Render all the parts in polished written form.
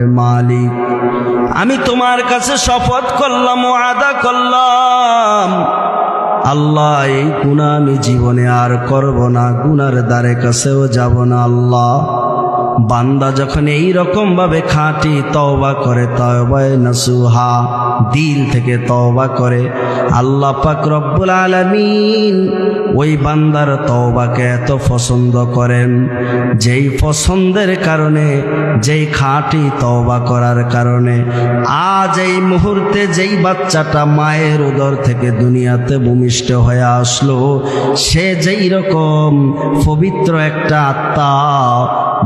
মালিক, আমি তোমার কাছে শপথ করলাম, ওয়াদা করলাম, আল্লাহ এই গুনাহ আমি জীবনে আর করব না, গুনার দ্বারে কাছেও যাব না। আল্লাহ, বান্দা যখন এই রকম ভাবে খাঁটি তওবা করে, তওবায়ে নাসুহা, দিল থেকে তওবা করে, আল্লাহ পাক রব্বুল আলামিন ওই বান্দার তওবাকে এত পছন্দ করেন, যেই পছন্দের কারণে, যেই খাঁটি তওবা করার কারণে আজ এই মুহূর্তে যেই বাচ্চাটা মায়ের উদর থেকে দুনিয়াতে ভূমিষ্ঠ হয়ে আসলো, সে যেই রকম পবিত্র একটা আত্মা,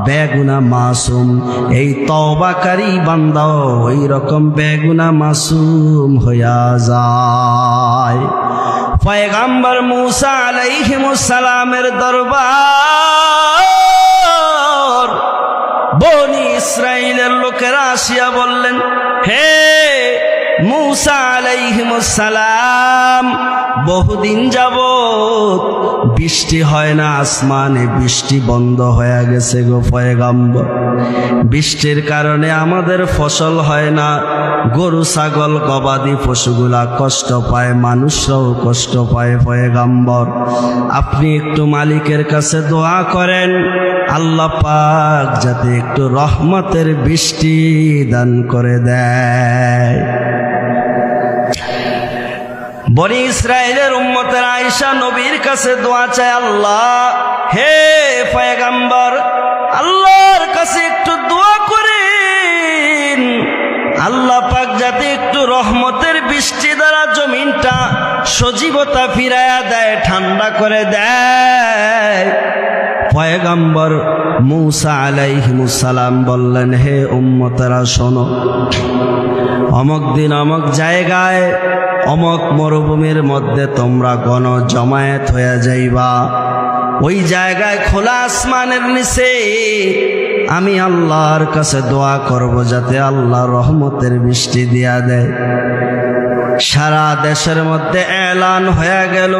বেগুনা মাসুম, এই তওবাকারী বান্দাও ওই রকম বেগুনা মাসুম হইয়া যায়। পয়গম্বর মুসা আলাইহিমুস সালামের দরবার বনি ইসরাইলের লোকেরা আসিয়া বললেন, হে মুসা আলাইহিমুস সালাম, বহুদিন যাবত বৃষ্টি হয় না, আসমানে বৃষ্টি বন্ধ হয়ে গেছে গো পয়গম্বর, বৃষ্টির কারণে আমাদের ফসল হয় না, গরু ছাগল গবাদি পশুগুলা কষ্ট পায়, মানুষরাও কষ্ট পায়। পয়গম্বর, আপনি একটু মালিকের কাছে দোয়া করেন, আল্লাহ পাক যাতে একটু রহমতের বৃষ্টি দান করে দেয়। বনি ইসরাইলের উম্মতের আয়েশা নবীর কাছে দোয়া চায়, আল্লাহ, হে পয়গম্বর, আল্লাহর কাছে একটু দোয়া করেন, আল্লাহ পাক যাতে একটু রহমতের বৃষ্টি দ্বারা জমিনটা সজীবতা ফিরায়া দেয়, ঠান্ডা করে দেয়। পয়গম্বর মুসা আলাইহিমুস সালাম বললেন, হে উম্মতেরা শোনো, অমুক দিন অমুক জায়গায় অমুক মরুভূমির মধ্যে তোমরা গণ জমায়েত হয়ে যাইবা, ওই জায়গায় খোলা আসমানের নিচে আমি আল্লাহর কাছে দোয়া করব যাতে আল্লাহ রহমতের বৃষ্টি দিয়া দেয়। সারা দেশের মধ্যে এলান হয়ে গেল,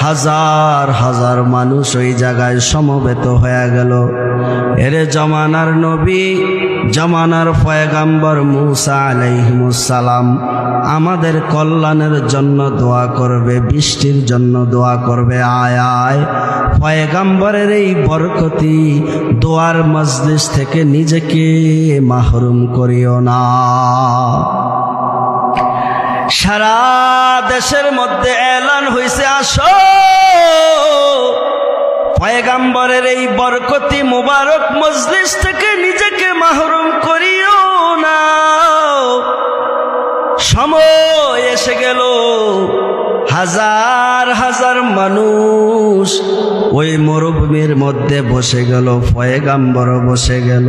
হাজার হাজার মানুষ ওই জায়গায় সমবেত হয়ে গেল। এরে জমানার নবী, জমানার পয়গম্বর মুসা আলাইহিমুস সালাম আমাদের কল্যাণের জন্য দোয়া করবে, বৃষ্টির জন্য দোয়া করবে। আয় আয় পয়গম্বরের এই বরকতি দোয়ার মজলিস থেকে নিজেকে মাহরুম করিও না। সারা দেশের মধ্যে এলান হয়েছে, আসো পয়গম্বরের এই বরকতি মুবারক মজলিস থেকে নিজেকে মাহরুম করিও না। সময় এসে গেল, হাজার হাজার মানুষ ওই মরুভূমির মধ্যে বসে গেল, পয়গম্বরও বসে গেল।